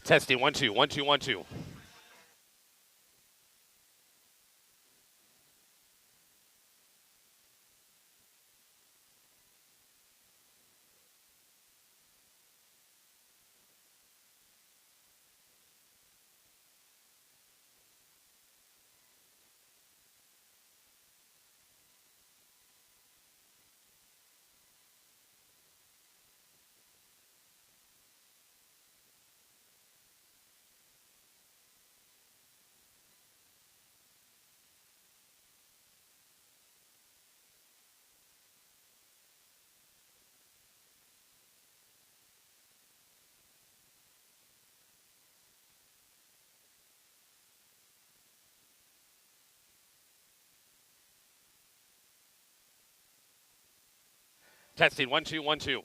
Testing 1 2 1 2 1 2. Testing 1 2 1 2.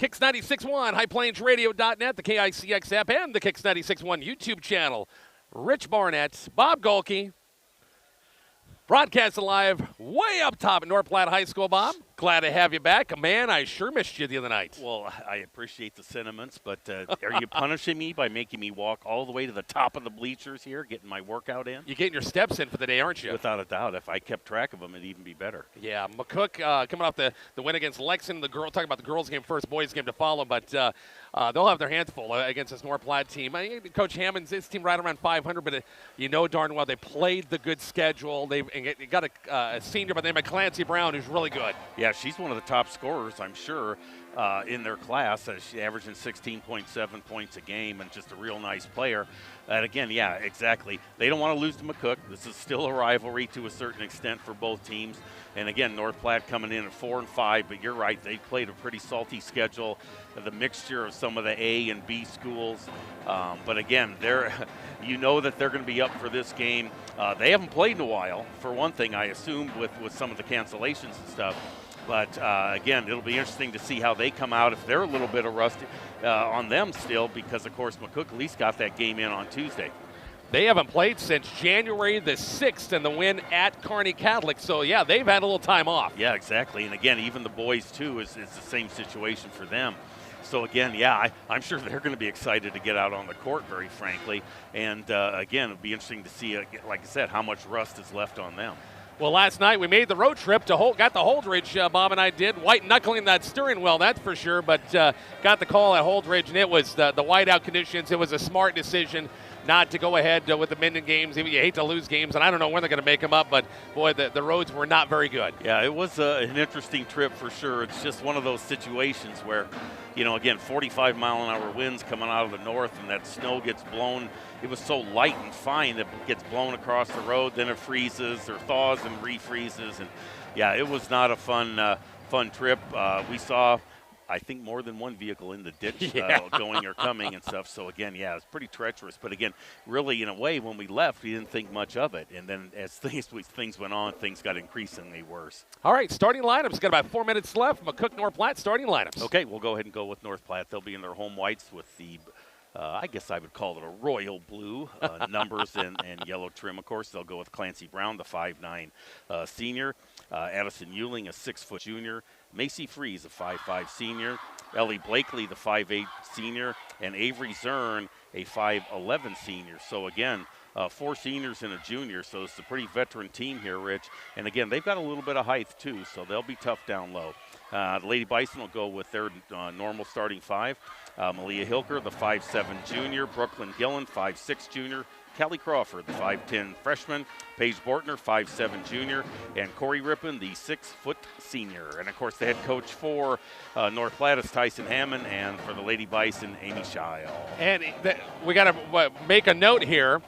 Kicks 96.1, highplains.radio.net, the KICX app, and the Kicks 96.1 YouTube channel. Rich Barnett, Bob Golke, broadcasting live way up top at North Platte High School, Bob. Glad to have you back. Man, I sure missed you the other night. Well, I appreciate the sentiments, but are you punishing me by making me walk all the way to the top of the bleachers here, getting my workout in? You're getting your steps in for the day, aren't you? Without a doubt. If I kept track of them, it'd even be better. Yeah, McCook coming off the win against Lexington. Talking about the girls' game first, boys' game to follow, but they'll have their hands full against this North Platte team. Coach Hammond's his team right around 500, but you know darn well they played the good schedule. They got a senior by the name of Clancy Brown who's really good. Yeah, she's one of the top scorers, I'm sure, in their class. She's averaging 16.7 points a game and just a real nice player. And again, yeah, exactly. They don't want to lose to McCook. This is still a rivalry to a certain extent for both teams. And again, North Platte coming in at 4-5, but you're right, they played a pretty salty schedule, the mixture of some of the A and B schools. But again, you know that they're going to be up for this game. They haven't played in a while, for one thing, I assume, with some of the cancellations and stuff. But again, it'll be interesting to see how they come out if they're a little bit of rusty on them still, because of course McCook at least got that game in on Tuesday. They haven't played since January the 6th and the win at Kearney Catholic. So, yeah, they've had a little time off. Yeah, exactly. And, again, even the boys, too, is the same situation for them. So, again, yeah, I'm sure they're going to be excited to get out on the court, very frankly. And, again, it'll be interesting to see, like I said, how much rust is left on them. Well, last night we made the road trip to got the Holdridge, Bob and I did. White-knuckling that steering wheel, that's for sure. But got the call at Holdridge, and it was the whiteout conditions. It was a smart decision not to go ahead with the Minden games. You hate to lose games, and I don't know when they're going to make them up, but, boy, the roads were not very good. Yeah, it was an interesting trip for sure. It's just one of those situations where, again, 45-mile-an-hour winds coming out of the north, and that snow gets blown. It was so light and fine that it gets blown across the road, then it freezes or thaws and refreezes. And, yeah, it was not a fun trip. We saw, I think, more than one vehicle in the ditch going or coming and stuff. So, again, yeah, it's pretty treacherous. But, again, really, in a way, when we left, we didn't think much of it. And then as things went on, things got increasingly worse. All right, starting lineups. Got about 4 minutes left. McCook, North Platte, starting lineups. Okay, we'll go ahead and go with North Platte. They'll be in their home whites with the I guess I would call it a royal blue numbers and yellow trim, of course. They'll go with Clancy Brown, the 5'9" senior. Addison Euling, a 6-foot junior. Macy Freeze, a 5'5" senior. Ellie Blakely, the 5'8" senior. And Avery Zern, a 5'11" senior. So, again, 4 seniors and a junior, so it's a pretty veteran team here, Rich. And, again, they've got a little bit of height, too, so they'll be tough down low. The Lady Bison will go with their normal starting 5. Malia Hilker, the 5'7" junior. Brooklyn Gillen, 5'6" junior. Callie Crawford, the 5'10" freshman. Paige Bortner, 5'7" junior. And Corey Rippon, the 6-foot senior. And, of course, the head coach for North Platte is Tyson Hammond, and for the Lady Bison, Amy Scheil. And we got to make a note here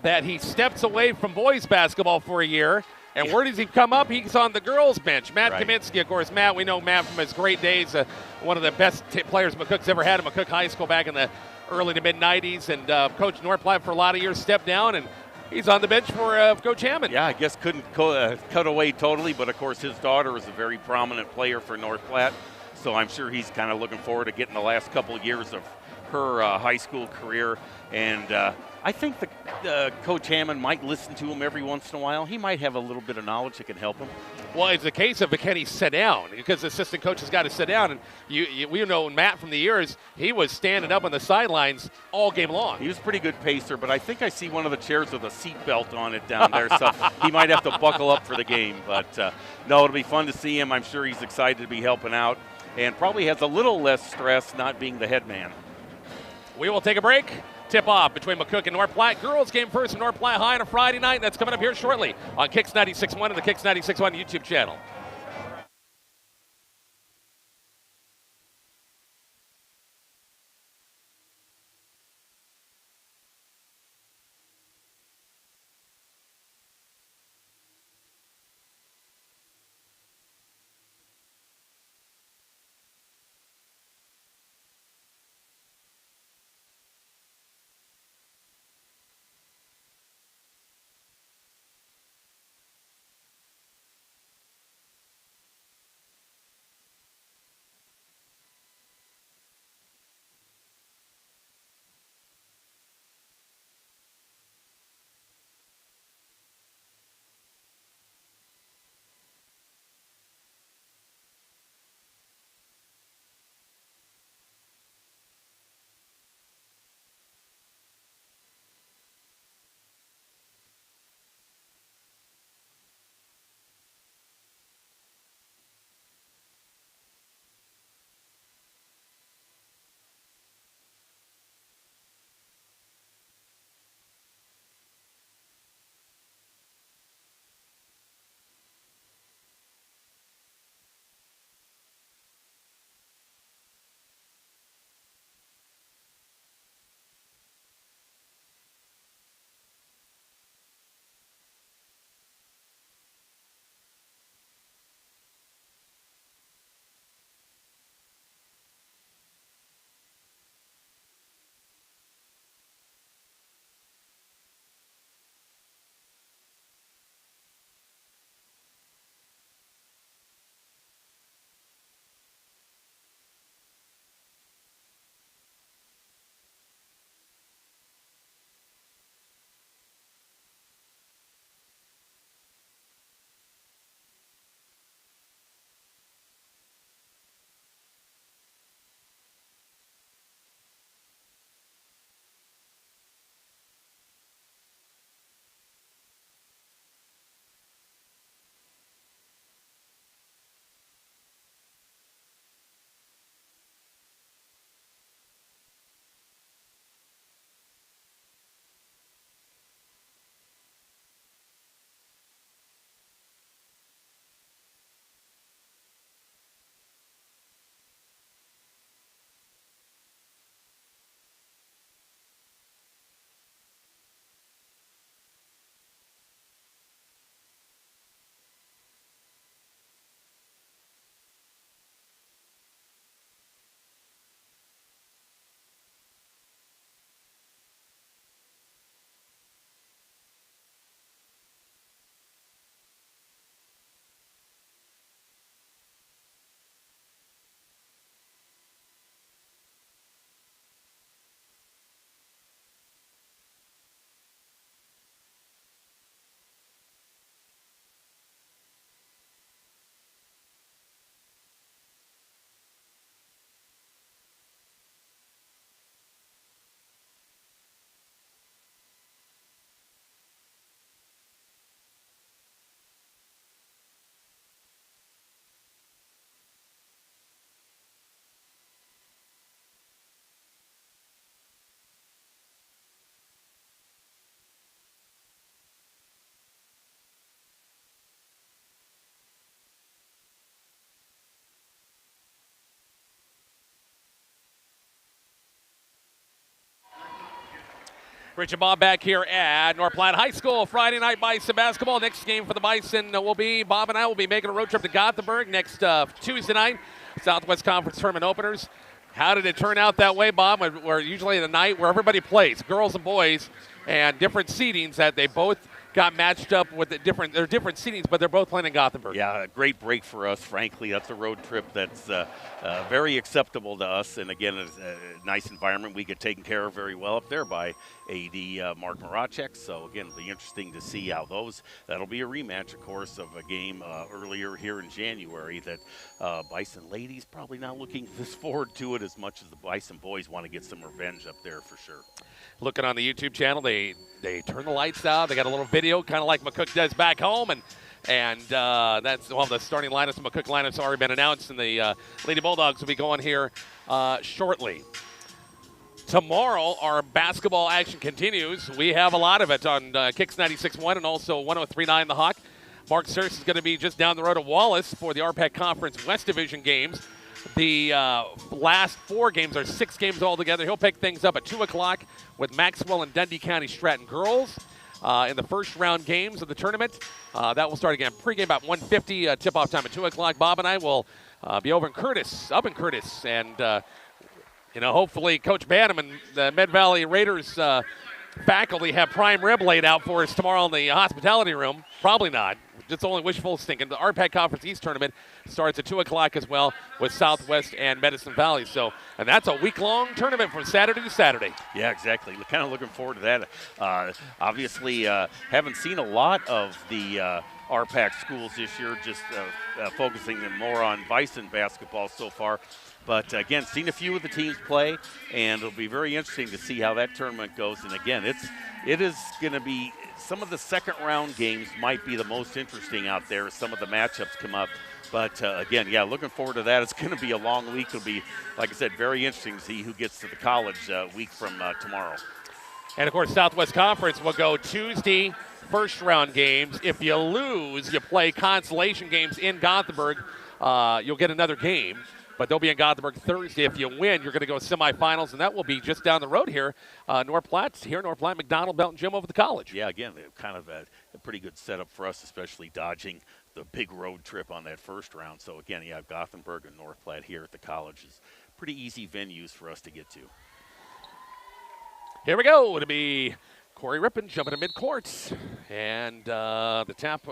that he steps away from boys basketball for a year. And where does he come up? He's on the girls' bench. Matt Kaminsky, of course. Matt, we know Matt from his great days, one of the best players McCook's ever had at McCook High School back in the early to mid-'90s, and coached North Platte for a lot of years, stepped down, and he's on the bench for Coach Hammond. Yeah, I guess couldn't cut away totally, but, of course, his daughter is a very prominent player for North Platte, so I'm sure he's kind of looking forward to getting the last couple of years of her high school career. And I think Coach Hammond might listen to him every once in a while. He might have a little bit of knowledge that can help him. Well, it's a case of can he sit down, because the assistant coach has got to sit down. And we know Matt from the years, he was standing up on the sidelines all game long. He was a pretty good pacer, but I think I see one of the chairs with a seat belt on it down there, so he might have to buckle up for the game. But, no, it'll be fun to see him. I'm sure he's excited to be helping out and probably has a little less stress not being the head man. We will take a break. Tip-off between McCook and North Platte. Girls game first in North Platte High on a Friday night. That's coming up here shortly on Kicks 96.1 and the Kicks 96.1 YouTube channel. Rich and Bob back here at North Platte High School. Friday night Bison basketball. Next game for the Bison will be, Bob and I will be making a road trip to Gothenburg next Tuesday night. Southwest Conference Tournament openers. How did it turn out that way, Bob? We're usually the night where everybody plays, girls and boys, and different seedings that they both got matched up with they're different seedings, but they're both playing in Gothenburg. Yeah, a great break for us, frankly. That's a road trip that's very acceptable to us. And again, it's a nice environment. We get taken care of very well up there by AD Mark Maracek. So again, it'll be interesting to see how that'll be a rematch, of course, of a game earlier here in January that Bison ladies probably not looking this forward to it as much as the Bison boys want to get some revenge up there for sure. Looking on the YouTube channel, they turn the lights out. They got a little video, kind of like McCook does back home, and that's the starting lineups. The McCook lineups have already been announced, and the Lady Bulldogs will be going here shortly. Tomorrow, our basketball action continues. We have a lot of it on Kicks 96.1 and also 103.9 The Hawk. Mark Searce is going to be just down the road at Wallace for the RPAC Conference West Division games. The last 4 games are 6 games altogether. He'll pick things up at 2 o'clock with Maxwell and Dundee County Stratton girls in the first round games of the tournament. That will start again pregame about 1:50. Tip-off time at 2 o'clock. Bob and I will be over in Curtis, and hopefully Coach Banham and the Med Valley Raiders faculty have prime rib laid out for us tomorrow in the hospitality room. Probably not. It's only wishful thinking. The RPAC Conference East Tournament starts at 2 o'clock as well with Southwest and Medicine Valley. And that's a week-long tournament from Saturday to Saturday. Yeah, exactly. Kind of looking forward to that. Obviously, haven't seen a lot of the RPAC schools this year, just focusing more on Bison basketball so far. But, again, seen a few of the teams play, and it'll be very interesting to see how that tournament goes. And, again, it is going to be – some of the second-round games might be the most interesting out there as some of the matchups come up. But, again, yeah, looking forward to that. It's going to be a long week. It'll be, like I said, very interesting to see who gets to the college week from tomorrow. And, of course, Southwest Conference will go Tuesday, first-round games. If you lose, you play consolation games in Gothenburg. You'll get another game. But they'll be in Gothenburg Thursday. If you win, you're going to go semifinals, and that will be just down the road here. North Platte, McDonald, Belton Gym over the college. Yeah, again, kind of a pretty good setup for us, especially dodging the big road trip on that first round. So, again, you have Gothenburg and North Platte here at the college. Is pretty easy venues for us to get to. Here we go. It'll be Corey Rippon jumping to midcourt. And the tap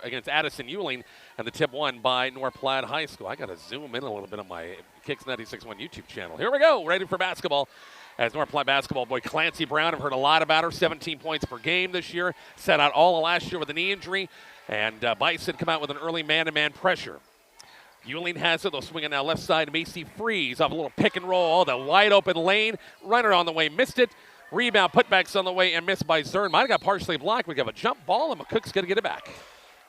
against Addison Ewing, and the tip won by North Platte High School. I got to zoom in a little bit on my Kicks 96.1 YouTube channel. Here we go. Ready for basketball. As North Platte basketball boy Clancy Brown, I've heard a lot about her. 17 points per game this year. Set out all of last year with a knee injury. And Bison come out with an early man-to-man pressure. Ewing has it. They'll swing it now left side. Macy Freeze off a little pick and roll. The wide open lane. Runner on the way. Missed it. Rebound, putbacks on the way, and missed by Zern. Might have got partially blocked. We have a jump ball, and McCook's going to get it back.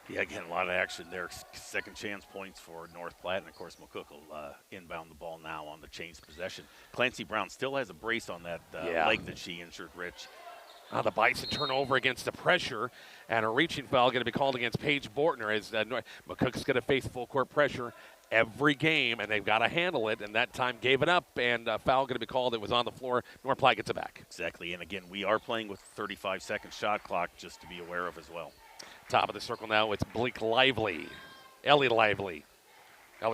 Yeah, again, a lot of action there. Second chance points for North Platte, and, of course, McCook will inbound the ball now on the changed possession. Clancy Brown still has a brace on that leg that she injured, Rich. The Bison turnover against the pressure, and a reaching foul going to be called against Paige Bortner as McCook's going to face full court pressure every game, and they've got to handle it, and that time gave it up, and a foul going to be called. It was on the floor. North Platte gets it back. Exactly, and again, we are playing with a 35-second shot clock just to be aware of as well. Top of the circle now, it's Ellie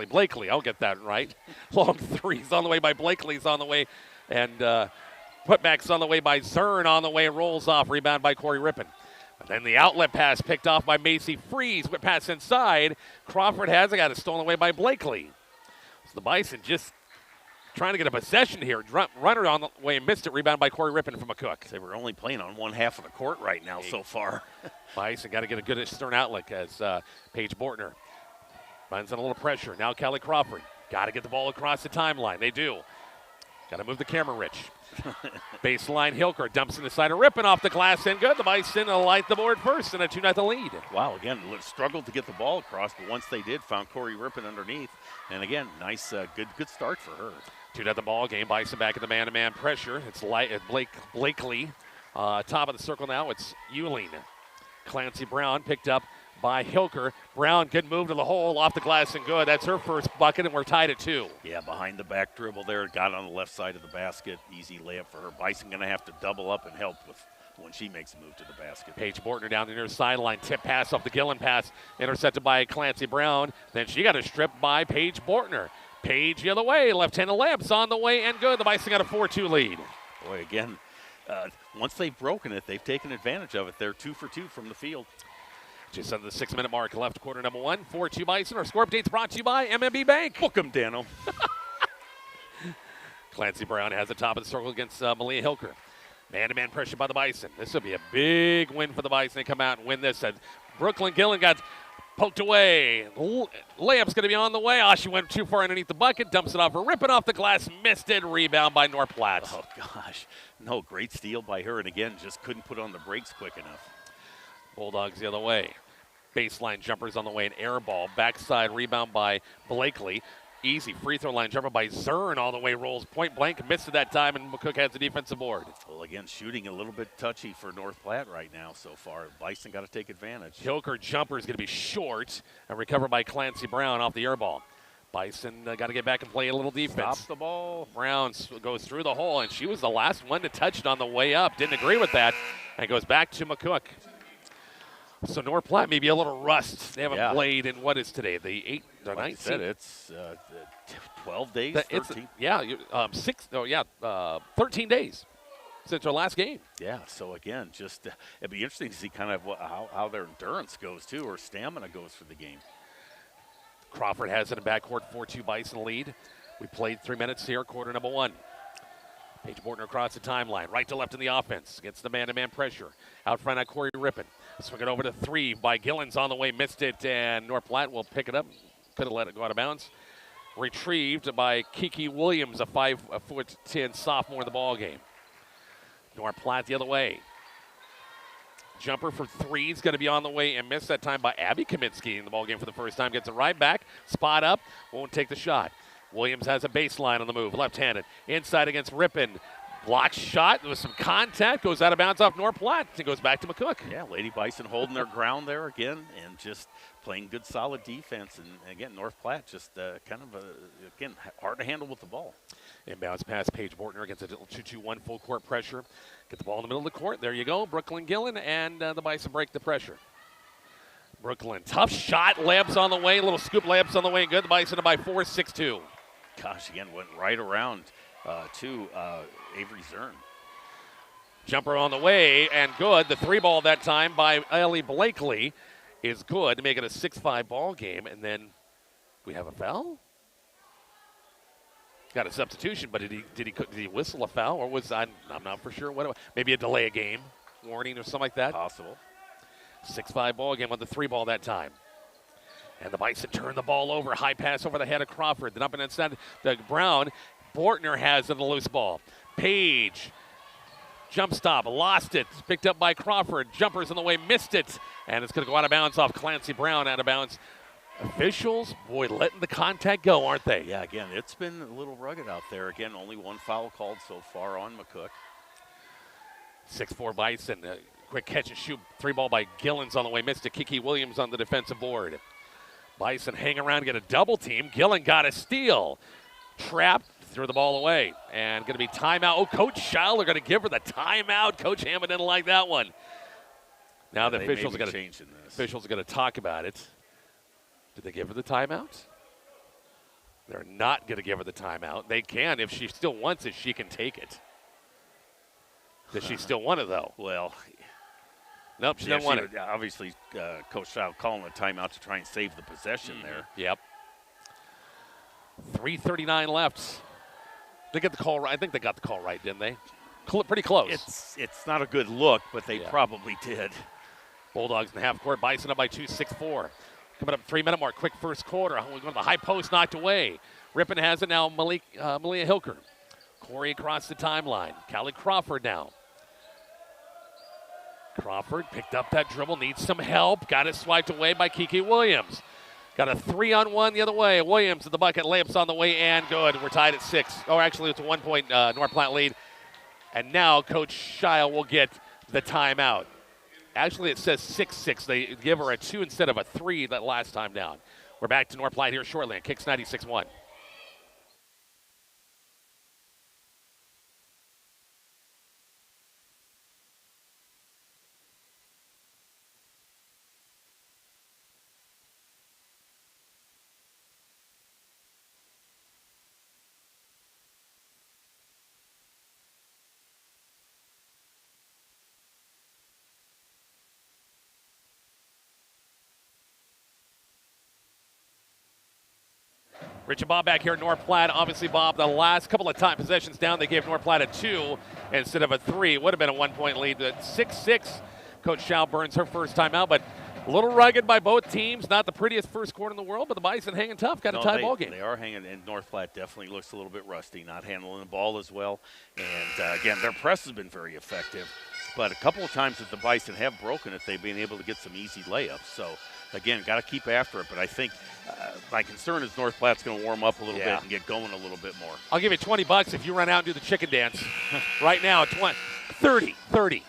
Blakely, I'll get that right. Long threes on the way by Blakely's on the way, and putbacks on the way by Zern on the way, rolls off, rebound by Corey Rippon. And then the outlet pass picked off by Macy Freeze, but pass inside. Crawford has it, got it stolen away by Blakely. So the Bison just trying to get a possession here. Runner on the way, missed it, rebound by Corey Rippon from McCook. They were only playing on one half of the court right now so far. Bison got to get a good stern outlet as Paige Bortner finds in a little pressure. Now Kelly Crawford got to get the ball across the timeline. They do. Got to move the camera, Rich. Baseline, Hilker dumps in the side of Rippon off the glass and good. The Bison light the board first and a 2-0 lead. Wow, again, struggled to get the ball across, but once they did, found Corey Rippon underneath. And again, nice, good start for her. 2-0 ball game. Bison back in the man-to-man pressure. It's Blakely. Top of the circle now, it's Ewing. Clancy Brown picked up by Hilker. Brown, good move to the hole, off the glass and good. That's her first bucket, and we're tied at 2. Yeah, behind the back dribble there, got on the left side of the basket. Easy layup for her. Bison going to have to double up and help with when she makes a move to the basket. Paige Bortner down the near sideline. Tip pass off the Gillen pass. Intercepted by Clancy Brown. Then she got a strip by Paige Bortner. Paige the other way. Left-handed layups on the way and good. The Bison got a 4-2 lead. Boy, again, once they've broken it, they've taken advantage of it. They're 2 for 2 from the field. Just under the 6-minute mark left, quarter number 1. 4-2 Bison. Our score update's brought to you by MMB Bank. Book 'em, Dano. Clancy Brown has the top of the circle against Malia Hilker. Man-to-man pressure by the Bison. This will be a big win for the Bison. They come out and win this. Brooklyn Gillen got poked away. Layup's going to be on the way. She went too far underneath the bucket. Dumps it off her. Ripping off the glass. Missed it. Rebound by North Platte. Oh, gosh. No, great steal by her. And, again, just couldn't put on the brakes quick enough. Bulldogs the other way. Baseline jumpers on the way. An air ball. Backside rebound by Blakely. Easy free throw line jumper by Zern all the way, rolls point blank, missed it that time, and McCook has the defensive board. Well, again, shooting a little bit touchy for North Platte right now so far. Bison got to take advantage. Hilker jumper is going to be short and recovered by Clancy Brown off the air ball. Bison got to get back and play a little defense. Stop the ball. Brown goes through the hole, and she was the last one to touch it on the way up. Didn't agree with that, and goes back to McCook. So North Platte maybe a little rust. They haven't played in what is today, the 8th or 19th? Like I said, it's 12 days, 13. 13 days since our last game. Yeah, so again, just it'd be interesting to see kind of how their endurance goes too, or stamina goes for the game. Crawford has it in backcourt, 4-2 Bison lead. We played 3 minutes here, quarter number 1. Paige Bortner across the timeline, right to left in the offense, against the man-to-man pressure. Out front at Corey Rippon. Swing it over to 3 by Gillens on the way, missed it, and North Platte will pick it up. Could have let it go out of bounds. Retrieved by Kiki Williams, a 5'10" sophomore in the ball game. North Platte the other way. Jumper for 3 is going to be on the way and missed that time by Abby Kaminsky in the ball game for the first time. Gets it right back, spot up, won't take the shot. Williams has a baseline on the move, left-handed, inside against Rippon. Block shot, there was some contact, goes out of bounds off North Platte, and goes back to McCook. Yeah, Lady Bison holding their ground there again and just playing good, solid defense. And again, North Platte just again, hard to handle with the ball. Inbounds pass, Paige Bortner against a 2-2-1 full court pressure. Get the ball in the middle of the court. There you go, Brooklyn Gillen, and the Bison break the pressure. Brooklyn, tough shot, layups on the way, little scoop layups on the way, good. The Bison by 4, 6-2. Gosh, again, went right around to Avery Zern. Jumper on the way and good. The 3 ball that time by Ellie Blakely is good to make it a 6-5 ball game. And then we have a foul. Got a substitution, but did he whistle a foul, or was I'm not for sure what it was. Maybe a delay a game warning or something like that. Possible. 6-5 ball game with the 3 ball that time. And the Bison turn the ball over. High pass over the head of Crawford. Then up and inside the Brown. Bortner has it, a loose ball. Page, jump stop, lost it. Picked up by Crawford. Jumpers in the way, missed it. And it's going to go out of bounds off Clancy Brown, out of bounds. Officials, boy, letting the contact go, aren't they? Yeah, again, it's been a little rugged out there. Again, only 1 foul called so far on McCook. 6'4" Bison. Quick catch and shoot. 3 ball by Gillens on the way. Missed it. Kiki Williams on the defensive board. Bison hang around, get a double team. Gillen got a steal. Trapped, threw the ball away. And going to be timeout. Oh, Coach Scheil are going to give her the timeout. Coach Hammond didn't like that one. Now the officials are going to talk about it. Did they give her the timeout? They're not going to give her the timeout. They can. If she still wants it, she can take it. Does she still want it, though? Well, nope, she doesn't want it. Obviously, Coach Scheil calling a timeout to try and save the possession there. Yep. 3:39 left. They get the call right. I think they got the call right, didn't they? Pretty close. It's not a good look, but they probably did. Bulldogs in the half court. Bison up by 2, 6-4. Coming up 3-minute mark. Quick first quarter. We're going to the high post, knocked away. Rippon has it now. Malia Hilker. Corey across the timeline. Callie Crawford now. Crawford picked up that dribble, needs some help. Got it swiped away by Kiki Williams. Got a 3-on-1 the other way. Williams at the bucket, layups on the way, and good. We're tied at 6. Oh, actually, it's a 1-point North Platte lead. And now Coach Scheil will get the timeout. Actually, it says 6-6. They give her a 2 instead of a 3 that last time down. We're back to North Platte here shortly on Kicks 96.1. Rich and Bob back here at North Platte. Obviously, Bob, the last couple of time possessions down, they gave North Platte a 2 instead of a 3. It would have been a 1-point lead. 6-6. Coach Shao burns her first time out, but a little rugged by both teams. Not the prettiest first quarter in the world, but the Bison hanging tough. Got a tie ball game. They are hanging, and North Platte definitely looks a little bit rusty, not handling the ball as well. And, again, their press has been very effective. But a couple of times that the Bison have broken it, they've been able to get some easy layups. So, again, got to keep after it. But I think my concern is North Platte's going to warm up a little bit and get going a little bit more. I'll give you $20 if you run out and do the chicken dance right now. 30.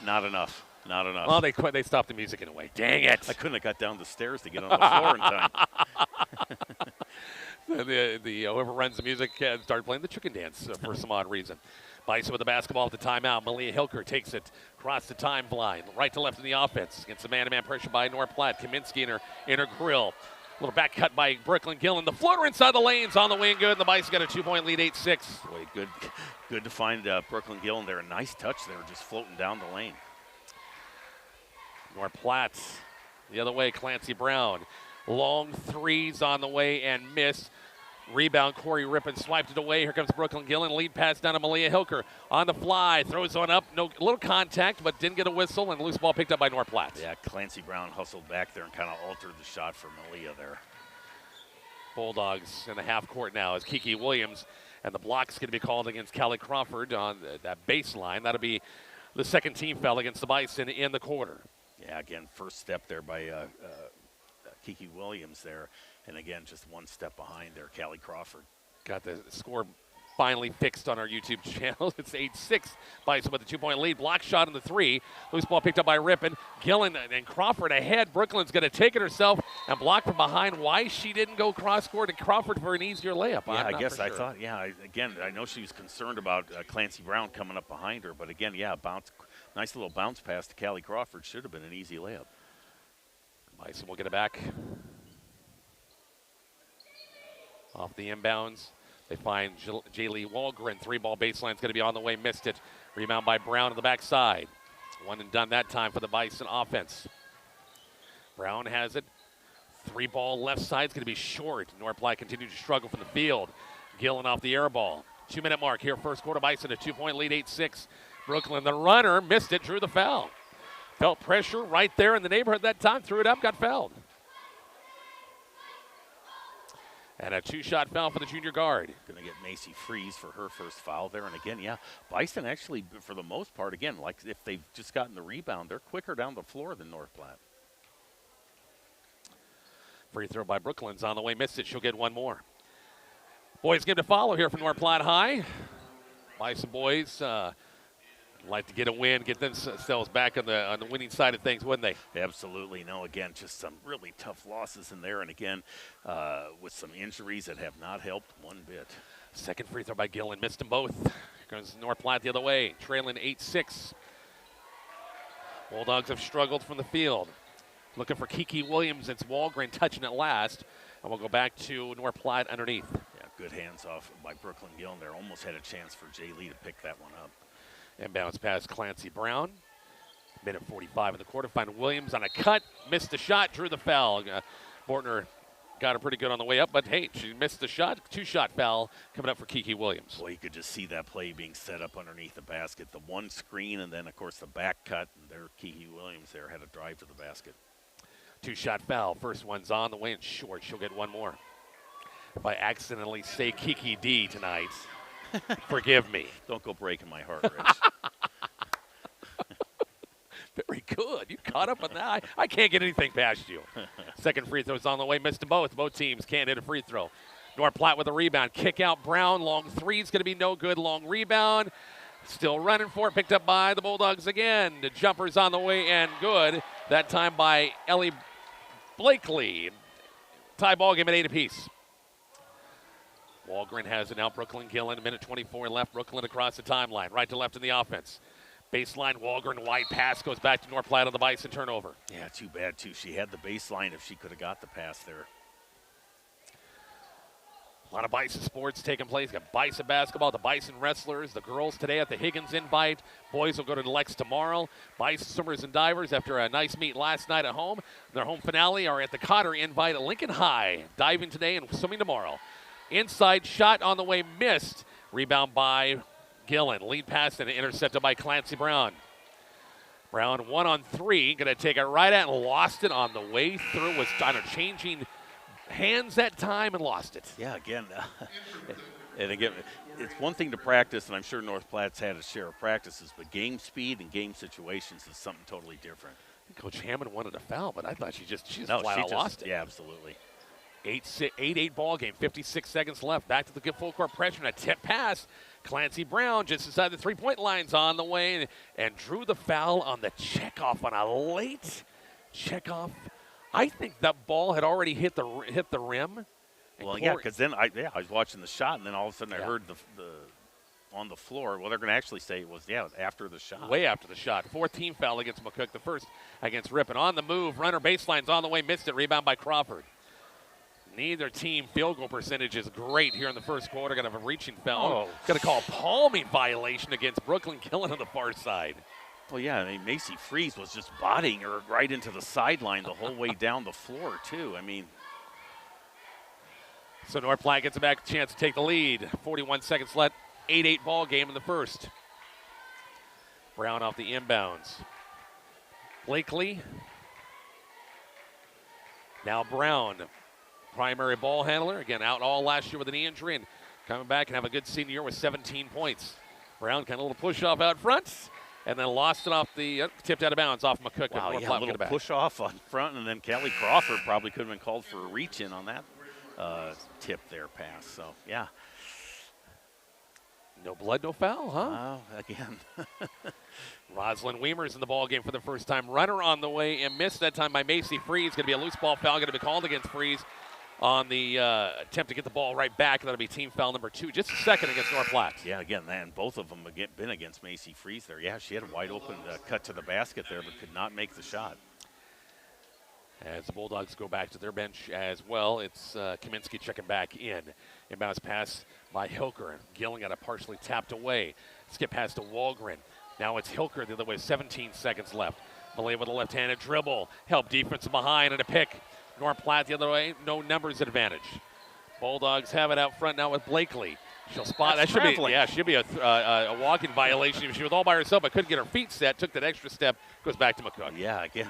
Not enough. Not enough. Well, they stopped the music in a way. Dang it. I couldn't have got down the stairs to get on the floor in time. Whoever runs the music started playing the chicken dance for some odd reason. Bison with the basketball at the timeout. Malia Hilker takes it across the timeline, right to left in the offense. Against the man-to-man pressure by North Platte. Kaminsky in her grill. A little back cut by Brooklyn Gillen. The floater inside the lanes on the wing. Good. And the Bison got a 2-point lead, 8-6. Boy, good to find Brooklyn Gillen there. A nice touch there, just floating down the lane. North Platte the other way. Clancy Brown. Long threes on the way and miss. Rebound, Corey Rippon swiped it away. Here comes Brooklyn Gillen. Lead pass down to Malia Hilker. On the fly, throws one up. No, little contact, but didn't get a whistle, and loose ball picked up by North Platte. Yeah, Clancy Brown hustled back there and kind of altered the shot for Malia there. Bulldogs in the half court now as Kiki Williams, and the block's going to be called against Callie Crawford on that baseline. That'll be the second team foul against the Bison in the quarter. Yeah, again, first step there by Kiki Williams there. And again, just one step behind there, Callie Crawford. Got the score finally fixed on our YouTube channel. It's 8-6. Bison with a 2-point lead. Block shot in the 3. Loose ball picked up by Rippon. Gillen and Crawford ahead. Brooklyn's going to take it herself and block from behind. Why she didn't go cross-court to Crawford for an easier layup? Yeah, I guess I thought, again, I know she was concerned about Clancy Brown coming up behind her. But again, nice little bounce pass to Callie Crawford. Should have been an easy layup. Bison will get it back. Off the inbounds, they find Jaylee Walgren. 3-ball baseline's going to be on the way. Missed it. Rebound by Brown on the backside. One and done that time for the Bison offense. Brown has it. 3-ball left side's going to be short. North Platte continues to struggle from the field. Gillen off the air ball. 2-minute mark here. First quarter, Bison a 2-point lead, 8-6. Brooklyn, the runner, missed it, drew the foul. Felt pressure right there in the neighborhood that time. Threw it up, got fouled. And a 2-shot foul for the junior guard. Going to get Macy Freeze for her first foul there. And again, Bison actually, for the most part, again, like if they've just gotten the rebound, they're quicker down the floor than North Platte. Free throw by Brooklyn's on the way. Missed it. She'll get one more. Boys game to follow here from North Platte High. Bison boys like to get a win, get themselves back on the winning side of things, wouldn't they? Absolutely. No, again, just some really tough losses in there. And again, with some injuries that have not helped one bit. Second free throw by Gillen. Missed them both. Here comes North Platte the other way, trailing 8-6. Bulldogs have struggled from the field. Looking for Kiki Williams. It's Walgren touching it last. And we'll go back to North Platte underneath. Yeah, good hands off by Brooklyn Gillen there. Almost had a chance for Jay Lee to pick that one up. Inbounds pass Clancy Brown. Minute 45 in the quarter. Find Williams on a cut. Missed the shot. Drew the foul. Bortner got her pretty good on the way up, but hey, she missed the shot. 2-shot foul coming up for Kiki Williams. Well, you could just see that play being set up underneath the basket. The one screen and then, of course, the back cut. And there, Kiki Williams there had a drive to the basket. 2-shot foul. First one's on the way and short. She'll get one more. If I accidentally say Kiki D tonight, forgive me. Don't go breaking my heart, Rich. Very good. You caught up on that. I can't get anything past you. Second free throw's on the way. Missed them both. Both teams can't hit a free throw. North Platte with a rebound. Kick out Brown. Long three's going to be no good. Long rebound. Still running for it. Picked up by the Bulldogs again. The jumper's on the way and good. That time by Ellie Blakely. Tie ball game at 8 apiece. Walgren has it now. Brooklyn Gillen, 1:24 left. Brooklyn across the timeline, right to left in the offense. Baseline, Walgren, wide pass, goes back to North Platte on the Bison turnover. Yeah, too bad, too. She had the baseline if she could have got the pass there. A lot of Bison sports taking place. Got Bison basketball, the Bison wrestlers, the girls today at the Higgins Invite. Boys will go to the Lex tomorrow. Bison swimmers and divers, after a nice meet last night at home, their home finale are at the Cotter Invite at Lincoln High. Diving today and swimming tomorrow. Inside shot on the way, missed. Rebound by Gillen. Lead pass and intercepted by Clancy Brown. Brown 1-on-3. Going to take it right at and lost it on the way through. Was kind of changing hands that time and lost it. Yeah, again, and again, it's one thing to practice, and I'm sure North Platte's had a share of practices, but game speed and game situations is something totally different. Coach Hammond wanted a foul, but I thought she just flat out lost it. Yeah, absolutely. 8-8 ball game, 56 seconds left. Back to the full court pressure and a tip pass. Clancy Brown just inside the three-point line's on the way and drew the foul on the checkoff on a late checkoff. I think that ball had already hit the rim. Well, yeah, because then I was watching the shot, and then all of a sudden I heard the on the floor. Well, they're going to actually say it was, after the shot. Way after the shot. Fourth team foul against McCook, the first against Ripon. On the move, runner baseline's on the way, missed it, rebound by Crawford. Neither team field goal percentage is great here in the first quarter. Going to have a reaching foul. Going to call a palming violation against Brooklyn Gillen on the far side. Well, yeah, I mean, Macy Freeze was just bodying her right into the sideline the whole way down the floor, too. I mean. So North Platte gets a back chance to take the lead. 41 seconds left. 8-8 ball game in the first. Brown off the inbounds. Blakely. Now Brown. Primary ball handler. Again, out all last year with a knee injury and coming back and have a good senior year with 17 points. Brown kind of a little push off out front and then lost it off the, tipped out of bounds off McCook. Wow, yeah, a little push off on front, and then Kelly Crawford probably could have been called for a reach in on that tip there pass. So, yeah. No blood, no foul, huh? Again. Rosalind Weimer's in the ball game for the first time. Runner on the way and missed that time by Macy Freeze. Going to be a loose ball foul going to be called against Freeze on the attempt to get the ball right back. That'll be team foul number 2. Just a second against North Platte. Yeah, again, man, both of them have been against Macy Freeze there. Yeah, she had a wide open cut to the basket there, but could not make the shot. As the Bulldogs go back to their bench as well, it's Kaminsky checking back in. Inbounds pass by Hilker. Gillen got it partially tapped away. Skip pass to Walgren. Now it's Hilker the other way, 17 seconds left. Malay with a left-handed dribble. Help defense behind and a pick. North Platte the other way, no numbers advantage. Bulldogs have it out front now with Blakely. She'll spot. That's that should be a walking violation. She was all by herself, but couldn't get her feet set. Took that extra step. Goes back to McCook. Yeah, again,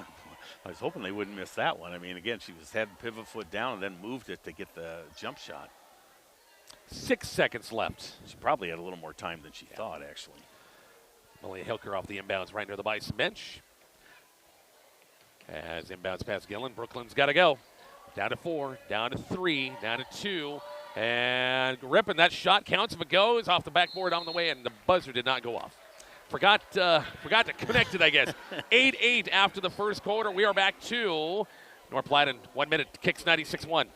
I was hoping they wouldn't miss that one. I mean, again, she had pivot foot down and then moved it to get the jump shot. 6 seconds left. She probably had a little more time than she thought, actually. Malay Hilker off the inbounds right near the Bison bench. As inbounds past Gillen, Brooklyn's got to go. Down to 4, down to 3, down to 2. And Ripon, that shot counts if it goes off the backboard on the way, and the buzzer did not go off. Forgot to connect it, I guess. 8-8 after the first quarter. We are back to North Platte in 1 minute. Kicks 96-1.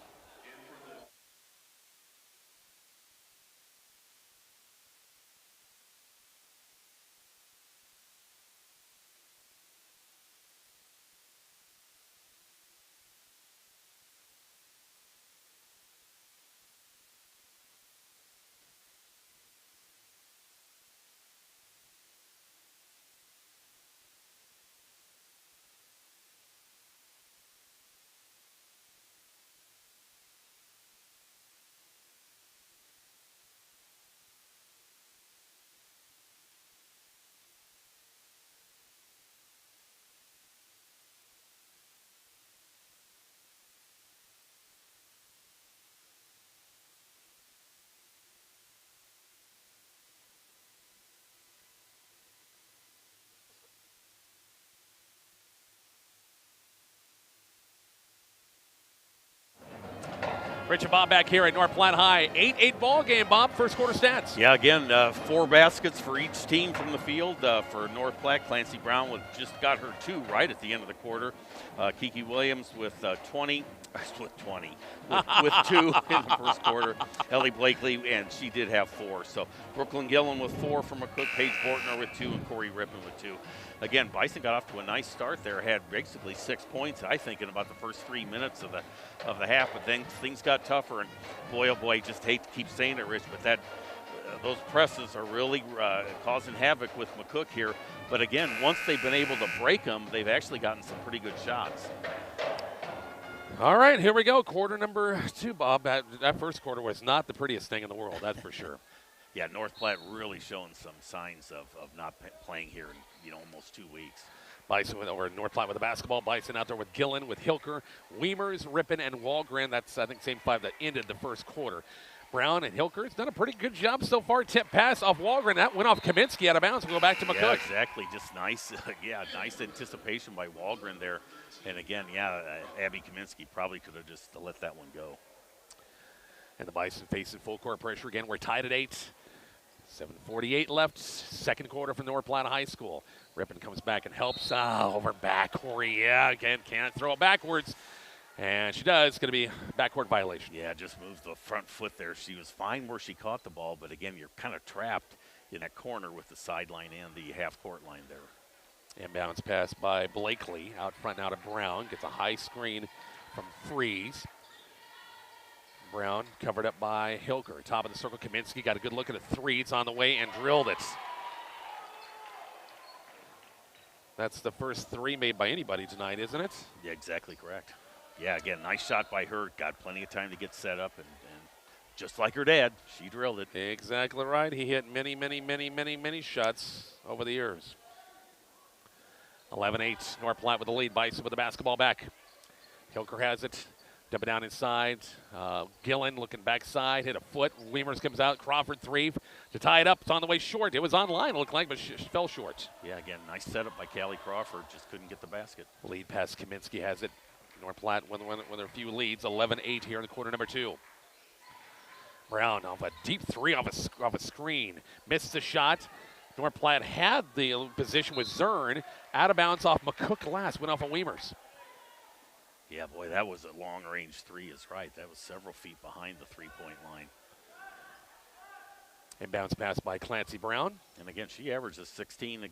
Rich and Bob back here at North Platte High. 8-8 ball game, Bob. First quarter stats. Yeah, again, 4 baskets for each team from the field. For North Platte, Clancy Brown just got her 2 right at the end of the quarter. Kiki Williams with 20. With 20, with 2 in the first quarter. Ellie Blakely, and she did have 4. So Brooklyn Gillen with 4 from McCook, Paige Bortner with 2, and Corey Rippon with 2. Again, Bison got off to a nice start there. Had basically 6 points, I think, in about the first 3 minutes of the half. But then things got tougher, and boy, oh boy, just hate to keep saying it, Rich, but that those presses are really causing havoc with McCook here. But again, once they've been able to break them, they've actually gotten some pretty good shots. All right, here we go. Quarter number 2, Bob. That first quarter was not the prettiest thing in the world, that's for sure. Yeah, North Platte really showing some signs of not playing here in almost 2 weeks. Bison or North Platte with the basketball. Bison out there with Gillen, with Hilker, Weimers, Rippon, and Walgren. That's, I think, same 5 that ended the first quarter. Brown and Hilker has done a pretty good job so far. Tip pass off Walgren. That went off Kaminsky out of bounds. We'll go back to McCook. Yeah, exactly. Just nice, nice anticipation by Walgren there. And again, Abby Kaminsky probably could have just let that one go. And the Bison facing full court pressure again. We're tied at 8. 7:48 left. Second quarter for North Platte High School. Rippon comes back and helps. Over back. Corey, again, can't throw it backwards. And she does. Going to be backcourt violation. Yeah, just moves the front foot there. She was fine where she caught the ball, but again, you're kind of trapped in that corner with the sideline and the half-court line there. Inbounds pass by Blakely. Out front now to Brown. Gets a high screen from Freeze. Brown covered up by Hilker. Top of the circle, Kaminsky got a good look at a 3. It's on the way and drilled it. That's the first 3 made by anybody tonight, isn't it? Yeah, exactly correct. Yeah, again, nice shot by her. Got plenty of time to get set up, and just like her dad, she drilled it. Exactly right. He hit many shots over the years. 11-8, North Platte with the lead. Bison with the basketball back. Hilker has it. Dump it down inside. Gillen looking backside, hit a foot. Weimers comes out. Crawford 3 to tie it up. It's on the way short. It was online, it looked like, but she fell short. Yeah, again, nice setup by Callie Crawford. Just couldn't get the basket. Lead pass, Kaminsky has it. North Platte with a few leads. 11-8 here in the quarter number 2. Brown off a deep 3 off a screen. Missed the shot. North Platte had the position with Zern. Out of bounds off McCook last. Went off of Weimers. Yeah, boy, that was a long-range 3 is right. That was several feet behind the three-point line. Inbounds pass by Clancy Brown. And again, she averages 16,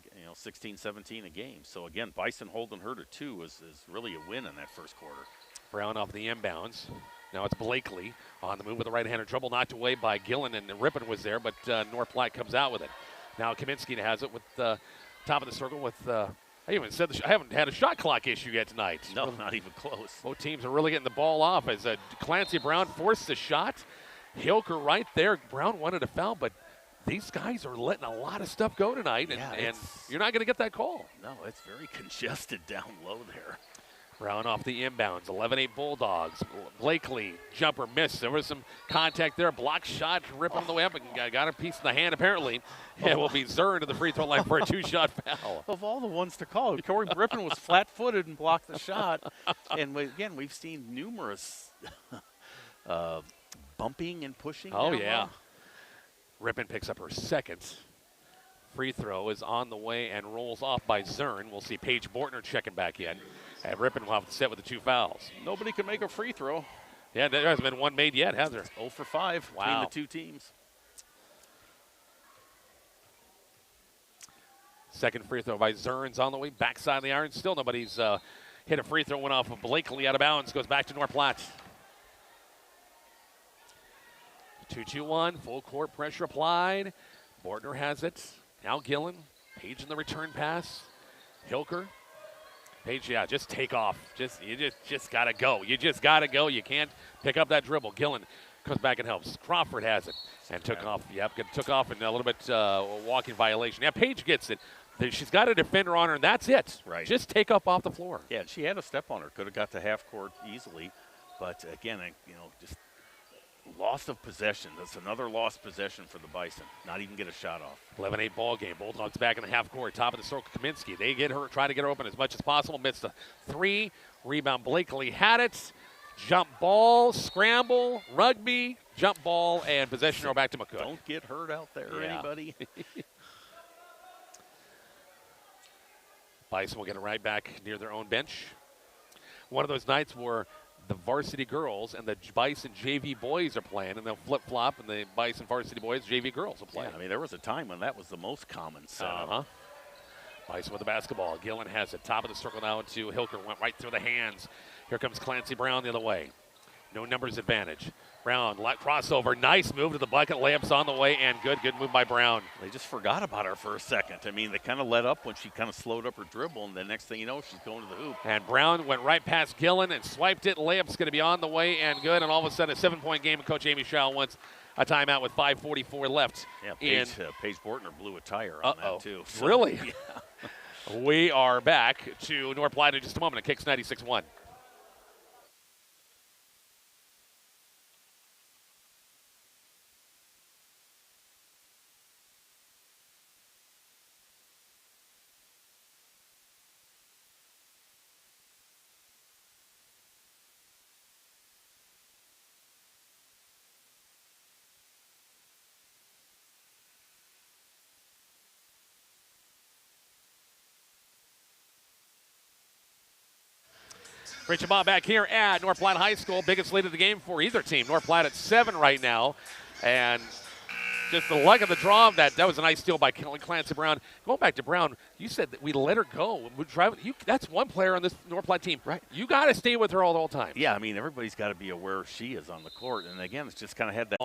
17 a game. So again, Bison holding her to 2 is really a win in that first quarter. Brown off the inbounds. Now it's Blakely on the move with the right-hander. Trouble knocked away by Gillen, and Rippon was there, but North Platte comes out with it. Now Kaminsky has it with top of the circle with I haven't had a shot clock issue yet tonight. No, not even close. Both teams are really getting the ball off as Clancy Brown forced the shot. Hilker right there. Brown wanted a foul, but these guys are letting a lot of stuff go tonight, and you're not going to get that call. No, it's very congested down low there. Brown off the inbounds, 11-8 Bulldogs. Blakely, jumper missed. There was some contact there. Block shot, ripping on the way up, and got a piece in the hand apparently. It will be Zern to the free throw line for a 2-shot foul. Of all the ones to call, Corey Rippon was flat-footed and blocked the shot. And again, we've seen numerous bumping and pushing. Oh, yeah. Rippon picks up her second. Free throw is on the way and rolls off by Zern. We'll see Paige Bortner checking back in. And Rippon will have to set with the 2 fouls. Nobody can make a free throw. Yeah, there hasn't been one made yet, has there? 0 for 5 between the 2 teams. Second free throw by Zern's on the way. Backside of the iron. Still nobody's hit a free throw. Went off of Blakely out of bounds. Goes back to North Platte. 2-2-1. Full court pressure applied. Bortner has it. Now Gillen. Page in the return pass. Hilker. Page, just take off. You just got to go. You just got to go. You can't pick up that dribble. Gillen comes back and helps. Crawford has it and took off. Yep, took off and a little bit walking violation. Yeah, Page gets it. She's got a defender on her, and that's it. Right. Just take off the floor. Yeah, and she had a step on her. Could have got to half court easily. But, again, just loss of possession. That's another lost possession for the Bison. Not even get a shot off. 11-8 ball game. Bulldogs back in the half court. Top of the circle, Kaminsky. They try to get her open as much as possible. Missed a 3. Rebound, Blakely had it. Jump ball, scramble, rugby, jump ball, and possession or back to McCook. Don't get hurt out there, anybody. Bison will get it right back near their own bench. One of those nights where the varsity girls and the Bison JV boys are playing, and they'll flip-flop, and the Bison varsity boys, JV girls will play. Yeah, I mean, there was a time when that was the most common setup. Bison with the basketball. Gillen has it. Top of the circle now to Hilker. Went right through the hands. Here comes Clancy Brown the other way. No numbers advantage. Brown, crossover. Nice move to the bucket. Layups on the way, and good move by Brown. They just forgot about her for a second. I mean, they kind of let up when she kind of slowed up her dribble, and the next thing you know, she's going to the hoop. And Brown went right past Gillen and swiped it. Layup's going to be on the way and good. And all of a sudden, a 7-point game, and Coach Amy Schau wants a timeout with 5:44 left. Yeah, Paige Bortner blew a tire on that, too. So, really? Yeah. We are back to North Platte in just a moment. It kicks 96-1. Rich Bob back here at North Platte High School. Biggest lead of the game for either team. North Platte at 7 right now. And just the luck of the draw of that was a nice steal by Clancy Brown. Going back to Brown, you said that we let her go. That's one player on this North Platte team. Right. You got to stay with her all the whole time. Yeah, I mean, everybody's got to be aware she is on the court. And, again, it's just kind of had that